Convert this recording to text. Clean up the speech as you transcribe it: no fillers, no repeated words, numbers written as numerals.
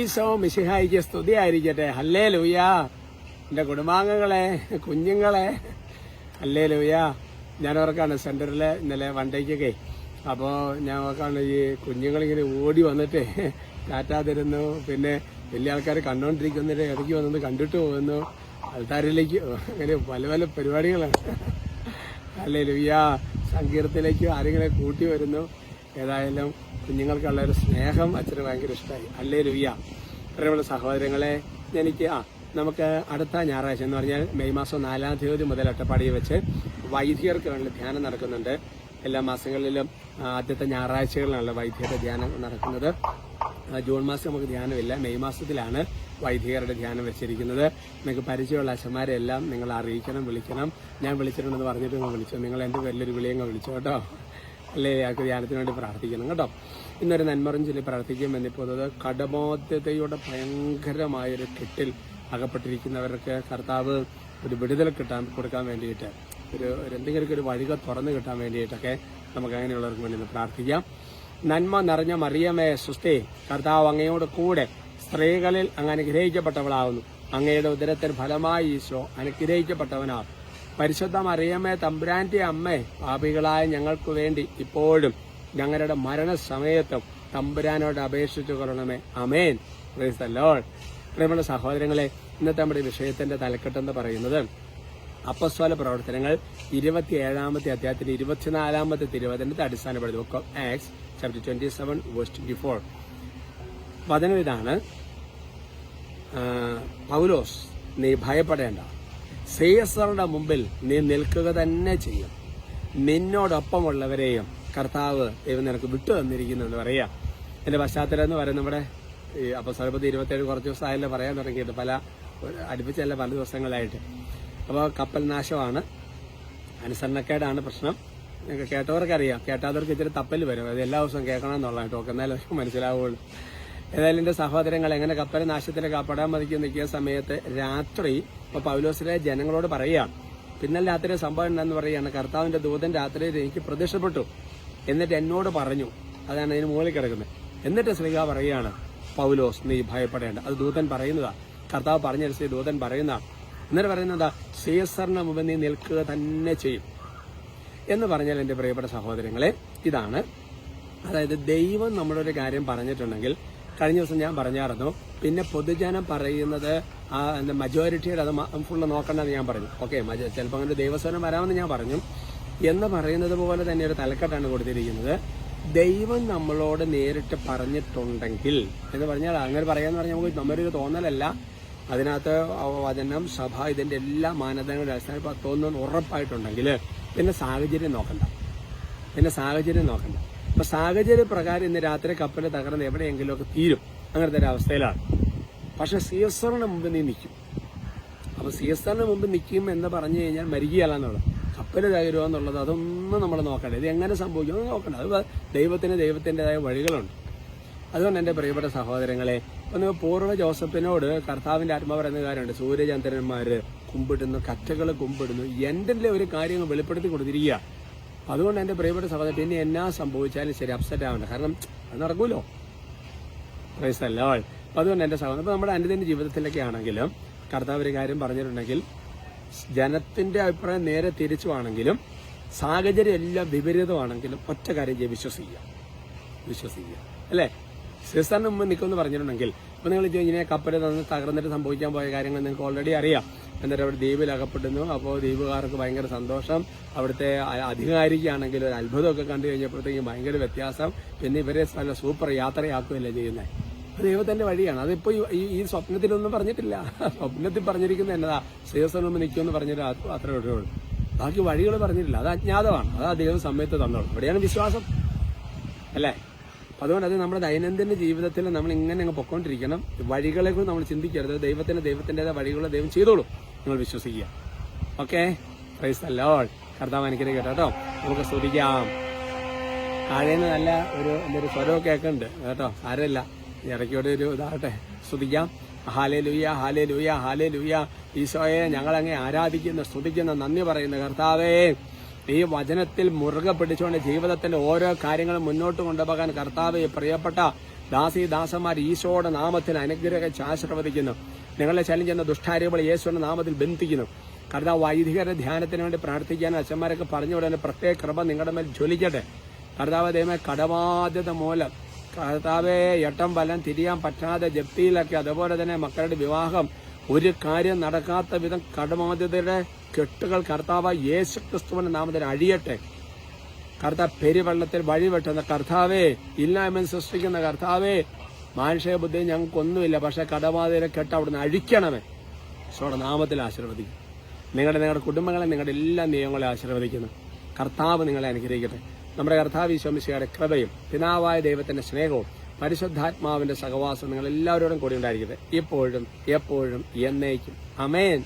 ഈശോ മിശിഹായിക്ക് സ്തുതിയായിരിക്കട്ടെ. ഹല്ലേലൂയ. എൻ്റെ കുടുംബാംഗങ്ങളെ, കുഞ്ഞുങ്ങളെ, ഹല്ലേലൂയ. ഞാൻ ഓർക്കാണ് സെന്ററിൽ ഇന്നലെ വണ്ടേക്കൊക്കെ. അപ്പോൾ ഞാൻ ഓർക്കാണ് ഈ കുഞ്ഞുങ്ങളിങ്ങനെ ഓടി വന്നിട്ട് ടാറ്റാ തരുന്നു. പിന്നെ വലിയ ആൾക്കാർ കണ്ടുകൊണ്ടിരിക്കുന്നതിന് ഇടയ്ക്ക് വന്നത് കണ്ടിട്ട് പോകുന്നു. ആൾക്കാരിലേക്ക് അങ്ങനെ പല പല പരിപാടികളാണ്. ഹല്ലേലൂയ. സങ്കീർത്തനത്തിലേക്ക് ആരെങ്കിലും കൂട്ടി വരുന്നു. ഏതായാലും കുഞ്ഞുങ്ങൾക്കുള്ള ഒരു സ്നേഹം അച്ഛന് ഭയങ്കര ഇഷ്ടമായി. ഹല്ലേലൂയ. പ്രിയമുള്ള സഹോദരങ്ങളെ, നമുക്ക് അടുത്ത ഞായറാഴ്ച എന്ന് പറഞ്ഞാൽ മെയ് മാസം 4-ാം തീയതി മുതൽ അട്ടപ്പാടിയിൽ വെച്ച് വൈദികർക്ക് വേണ്ടി ധ്യാനം നടക്കുന്നുണ്ട്. എല്ലാ മാസങ്ങളിലും ആദ്യത്തെ ഞായറാഴ്ചകളിലാണല്ലോ വൈദികരുടെ ധ്യാനം നടക്കുന്നത്. ജൂൺ മാസം നമുക്ക് ധ്യാനമില്ല, മെയ് മാസത്തിലാണ് വൈദികരുടെ ധ്യാനം വെച്ചിരിക്കുന്നത്. നിങ്ങൾക്ക് പരിചയമുള്ള അച്ഛന്മാരെ എല്ലാം നിങ്ങൾ അറിയിക്കണം, വിളിക്കണം. ഞാൻ വിളിച്ചിട്ടുണ്ടെന്ന് പറഞ്ഞിട്ട് വിളിച്ചു. നിങ്ങൾ എൻ്റെ പേരിലൊരു വിളിയങ്ങ് വിളിച്ചു കേട്ടോ. അല്ലേ, ആൾക്ക് ധ്യാനത്തിന് വേണ്ടി പ്രാർത്ഥിക്കണം കേട്ടോ. ഇന്നൊരു നന്മറും ചൊല്ലി പ്രാർത്ഥിക്കും. എന്നിപ്പോൾ കടബാധ്യതയുടെ ഭയങ്കരമായൊരു കെട്ടിൽ അകപ്പെട്ടിരിക്കുന്നവർക്ക് കർത്താവ് ഒരു വിടുതൽ കൊടുക്കാൻ വേണ്ടിയിട്ട് എന്തെങ്കിലുമൊക്കെ ഒരു വഴിക തുറന്നു കിട്ടാൻ വേണ്ടിയിട്ടൊക്കെ നമുക്ക് അങ്ങനെയുള്ളവർക്ക് വേണ്ടി പ്രാർത്ഥിക്കാം. നന്മ നിറഞ്ഞ മറിയമേ സുസ്ഥേ, കർത്താവ് അങ്ങയോട് കൂടെ സ്ത്രീകളിൽ അങ്ങ് അനുഗ്രഹിക്കപ്പെട്ടവളാവുന്നു. അങ്ങയുടെ ഉദരത്തിന് ഫലമായി ഈശോ അനുഗ്രഹിക്കപ്പെട്ടവനാവും. പരിശുദ്ധ മറിയമ്മേ തമ്പുരാന്റെ അമ്മേ, പാപികളായ ഞങ്ങൾക്ക് വേണ്ടി ഇപ്പോഴും ഞങ്ങളുടെ മരണസമയത്തും തമ്പുരാനോട് അപേക്ഷിച്ചു കൊള്ളണമേ. അമേൻ. Praise the Lord. പ്രിയമുള്ള സഹോദരങ്ങളെ, ഇന്നത്തെ നമ്മുടെ വിഷയത്തിന്റെ തലക്കെട്ടെന്ന് പറയുന്നത് അപ്പസ്തോല പ്രവർത്തനങ്ങൾ 27-ാമത്തെ അധ്യായത്തിന്റെ 24-ാമത്തെ തിരുവചനത്തെ അടിസ്ഥാനപ്പെടുത്തി ബുക്ക് ഓഫ് ആക്ട്സ് ചാപ്റ്റർ 27:24. വചനം ഇതാണ്: പൗലോസ്, നീ ഭയപ്പെടേണ്ട, സീസറുടെ മുമ്പിൽ നീ നിൽക്കുക തന്നെ ചെയ്യും. നിന്നോടൊപ്പമുള്ളവരെയും കർത്താവ് ദൈവം നിനക്ക് വിട്ടു തന്നിരിക്കുന്നു എന്ന് പറയാം. എന്റെ പശ്ചാത്തലം എന്ന് പറയുന്നത് നമ്മുടെ ഈ അപ്പസ്തോലപത്തി 27 കുറച്ച് ദിവസമായല്ലോ പറയാൻ തുടങ്ങിയിട്ട്, അടുപ്പിച്ചല്ല പല ദിവസങ്ങളായിട്ട്. അപ്പോൾ കപ്പൽ നാശമാണ്, അനുസരണക്കേടാണ് പ്രശ്നം. നിങ്ങൾക്ക് കേട്ടവർക്കറിയാം, കേട്ടാത്തവർക്ക് ഇച്ചിരി തപ്പൽ വരും. അത് എല്ലാ ദിവസവും കേൾക്കണമെന്നുള്ള ടോക്ക്, എന്നാലും മനസ്സിലാവുള്ളൂ. ഏതായാലും എന്റെ സഹോദരങ്ങൾ, എങ്ങനെ കപ്പൽ നാശത്തിലേക്ക് അപ്പടാൻ മതിക്ക് നിൽക്കുന്ന സമയത്ത് രാത്രി പൗലോസിലെ ജനങ്ങളോട് പറയുകയാണ്. പിന്നലെ രാത്രി സംഭവം എന്താണെന്ന് പറയുകയാണ്, കർത്താവിന്റെ ദൂതൻ രാത്രിയിൽ എനിക്ക് പ്രത്യക്ഷപ്പെട്ടു, എന്നിട്ട് എന്നോട് പറഞ്ഞു. അതാണ് അതിന് മുകളിൽ കിടക്കുന്നത്. എന്നിട്ട് ശ്രീക പറയുകയാണ്, പൗലോസ് നീ ഭയപ്പെടേണ്ട. അത് ദൂതൻ പറയുന്നതാ, കർത്താവ് പറഞ്ഞനുസരിച്ച് ദൂതൻ പറയുന്നതാണ്. എന്നിട്ട് പറയുന്നതാ, സീസറിന് മുമ്പ് നീ നിൽക്കുക തന്നെ ചെയ്യും എന്ന് പറഞ്ഞാൽ എൻ്റെ പ്രിയപ്പെട്ട സഹോദരങ്ങളെ, ഇതാണ്. അതായത് ദൈവം നമ്മളൊരു കാര്യം പറഞ്ഞിട്ടുണ്ടെങ്കിൽ, കഴിഞ്ഞ ദിവസം ഞാൻ പറഞ്ഞായിരുന്നു, പിന്നെ പൊതുജനം പറയുന്നത് മജോറിറ്റിയുടെ അത് ഫുള്ള് നോക്കണ്ടെന്ന് ഞാൻ പറഞ്ഞു. ഓക്കെ, ചിലപ്പോൾ അങ്ങനെ ദൈവസ്വരം വരാമെന്ന് ഞാൻ പറഞ്ഞു. എന്ന് പറയുന്നത് പോലെ തന്നെ ഒരു തലക്കെട്ടാണ് കൊടുത്തിരിക്കുന്നത്. ദൈവം നമ്മളോട് നേരിട്ട് പറഞ്ഞിട്ടുണ്ടെങ്കിൽ എന്ന് പറഞ്ഞാൽ, അങ്ങനെ പറയാന്ന് പറഞ്ഞാൽ നമുക്ക് നമ്മളൊരു തോന്നലല്ല. അതിനകത്ത് വചനം, സഭ, ഇതിന്റെ എല്ലാ മാനദണ്ഡങ്ങളുടെ അടിസ്ഥാനം തോന്നുന്നു ഉറപ്പായിട്ടുണ്ടെങ്കിൽ പിന്നെ സാഹചര്യം നോക്കണ്ട. അപ്പൊ സാഹചര്യ പ്രകാരം ഇന്ന് രാത്രി കപ്പൽ തകർന്ന് എവിടെയെങ്കിലുമൊക്കെ തീരും, അങ്ങനത്തെ ഒരു അവസ്ഥയിലാണ്. പക്ഷെ സീസറിന് മുമ്പ് നീ നിൽക്കും. അപ്പൊ സീസറിന് മുമ്പ് നിൽക്കും എന്ന് പറഞ്ഞു കഴിഞ്ഞാൽ മരിക്കുകയല്ല എന്നുള്ളത്, കപ്പൽ തകരുക എന്നുള്ളത്, അതൊന്നും നമ്മൾ നോക്കണ്ട. ഇത് എങ്ങനെ സംഭവിക്കും നോക്കണ്ട. അത് ദൈവത്തിൻ്റെതായ വഴികളുണ്ട്. അതുകൊണ്ട് എൻ്റെ പ്രിയപ്പെട്ട സഹോദരങ്ങളെ, ഒന്ന് പൂർവ്വ ജോസഫിനോട് കർത്താവിന്റെ ആത്മാവ് പറയുന്ന കാര്യമുണ്ട്. സൂര്യചന്ദ്രന്മാര് കുമ്പിടുന്നു, കറ്റകൾ കുമ്പിടുന്നു, എൻ്റെ ഒരു കാര്യങ്ങൾ വെളിപ്പെടുത്തി കൊടുത്തിരിക്കുക. അതുകൊണ്ട് എൻ്റെ പ്രിയപ്പെട്ട സഹോദരൻ, പിന്നെ എന്നാ സംഭവിച്ചാലും ശരി അപ്സെറ്റ് ആവണ്ട, കാരണം അത് നടക്കൂലോ. Price the Lord. അതുകൊണ്ട് എൻ്റെ സഹോദരൻ, ഇപ്പൊ നമ്മുടെ അനുദിന ജീവിതത്തിലൊക്കെ ആണെങ്കിലും കർത്താവ് ഒരു കാര്യം പറഞ്ഞിട്ടുണ്ടെങ്കിൽ, ജനത്തിന്റെ അഭിപ്രായം നേരെ തിരിച്ചുവാണെങ്കിലും സാഹചര്യം എല്ലാം വിപരീതമാണെങ്കിലും ഒറ്റ കാര്യം വിശ്വസിക്കുക അല്ലേ. സീസറിന് മുമ്പ് നിൽക്കുമെന്ന് പറഞ്ഞിട്ടുണ്ടെങ്കിൽ, ഇപ്പൊ നിങ്ങൾ ഇങ്ങനെ കപ്പൽ തകർന്നിട്ട് സംഭവിക്കാൻ പോയ കാര്യങ്ങൾ നിങ്ങൾക്ക് ഓൾറെഡി അറിയാം. എന്നിട്ട് അവിടെ ദ്വീപിൽ അകപ്പെടുന്നു. അപ്പോൾ ദ്വീപുകാർക്ക് ഭയങ്കര സന്തോഷം. അവിടുത്തെ അധികാരിക്കാണെങ്കിൽ ഒരു അത്ഭുതമൊക്കെ കണ്ടു കഴിഞ്ഞപ്പോഴത്തേക്കും ഭയങ്കര വ്യത്യാസം. പിന്നെ ഇവരെ നല്ല സൂപ്പർ യാത്രയാക്കുകയല്ലേ ചെയ്യുന്നത്. അത് ദൈവത്തിന്റെ വഴിയാണ്. അതിപ്പോ ഈ സ്വപ്നത്തിലൊന്നും പറഞ്ഞിട്ടില്ല. സ്വപ്നത്തിൽ പറഞ്ഞിരിക്കുന്നത് എന്നതാ, സീസറിന് മുമ്പ് നിൽക്കുമെന്ന് പറഞ്ഞിട്ട് അത്രേ ഉള്ളൂ. ബാക്കി വഴികൾ പറഞ്ഞിട്ടില്ല. അത് അജ്ഞാതമാണ്. അത് ദൈവം സമയത്ത് തന്നോളൂ. ഇവിടെയാണ് വിശ്വാസം അല്ലേ. അതുകൊണ്ട് അത് നമ്മുടെ ദൈനംദിന ജീവിതത്തിൽ നമ്മൾ ഇങ്ങനെ അങ്ങ് പൊക്കോണ്ടിരിക്കണം. വഴികളെ കൂടി നമ്മൾ ചിന്തിക്കരുത്. ദൈവത്തിൻ്റെതായ വഴികളെ ദൈവം ചെയ്തോളൂ, നിങ്ങൾ വിശ്വസിക്കുക. Okay, price the Lord. കർത്താവ് അനുഗ്രഹിക്കട്ടെ കേട്ടോ. നമുക്ക് സ്തുതിക്കാം. താഴേന്ന് നല്ല ഒരു സ്വരമൊക്കെ കേൾക്കുന്നുണ്ട് കേട്ടോ. സാരമില്ല, ഇടയ്ക്കോടെ ഒരു ഇതാകട്ടെ. സ്തുതിക്കാം. Hallelujah, hallelujah, hallelujah. ഈശോയെ ഞങ്ങളങ്ങേ ആരാധിക്കുന്ന, സ്തുതിക്കുന്ന, നന്ദി പറയുന്ന കർത്താവേ, ഈ വചനത്തിൽ മുറുകെ പിടിച്ചുകൊണ്ട് ജീവിതത്തിന്റെ ഓരോ കാര്യങ്ങളും മുന്നോട്ട് കൊണ്ടുപോകാൻ കർത്താവെ, പ്രിയപ്പെട്ട ദാസന്മാർ ഈശോയുടെ നാമത്തിൽ അനുഗ്രഹിച്ച് ആശീർവദിക്കുന്നു. നിങ്ങളെ ചലം ചെയ്യുന്ന ദുഷ്ടാരൂപങ്ങൾ യേശുവിന്റെ നാമത്തിൽ ബന്ധിക്കുന്നു. കർത്താവ് വൈദികരുടെ ധ്യാനത്തിന് വേണ്ടി പ്രാർത്ഥിക്കാൻ അച്ഛന്മാരൊക്കെ പറഞ്ഞു വിടാൻ പ്രത്യേക കൃപ നിങ്ങളുടെ മേൽ ജ്വലിക്കട്ടെ. കർത്താവ് ദൈവമേ, കടബാധ്യത മൂലം കർത്താവെ എട്ടം വലം തിരിയാൻ പറ്റാതെ ജപ്തിയിലൊക്കെ, അതുപോലെ തന്നെ മക്കളുടെ വിവാഹം ഒരു കാര്യം നടക്കാത്ത വിധം കടബാധ്യതയുടെ കെട്ടുകൾ കർത്താവ് യേശു ക്രിസ്തുവിന്റെ നാമത്തിൽ അഴിയട്ടെ. കർത്താവ് പെരുവെള്ളത്തിൽ വഴിവെട്ടുന്ന കർത്താവേ, ഇല്ലായ്മ സൃഷ്ടിക്കുന്ന കർത്താവേ, മാനുഷിക ബുദ്ധി ഞങ്ങൾക്കൊന്നുമില്ല, പക്ഷെ കടബാധ്യതയുടെ കെട്ട് അവിടുന്ന് അഴിക്കണമേ. ഈശോയുടെ നാമത്തിൽ ആശീർവദിക്കും. നിങ്ങളുടെ കുടുംബങ്ങളെ, നിങ്ങളുടെ എല്ലാ നിയമങ്ങളെ ആശീർവദിക്കുന്നു. കർത്താവ് നിങ്ങളെ അനുഗ്രഹിക്കട്ടെ. നമ്മുടെ കർത്താവ് ഈശോ മിശിഹായുടെ കൃപയും പിതാവായ ദൈവത്തിന്റെ സ്നേഹവും പരിശുദ്ധാത്മാവിന്റെ സഹവാസം നിങ്ങൾ എല്ലാവരോടും കൂടി ഉണ്ടായിരിക്കട്ടെ, ഇപ്പോഴും എപ്പോഴും എന്നേക്കും. ആമേൻ.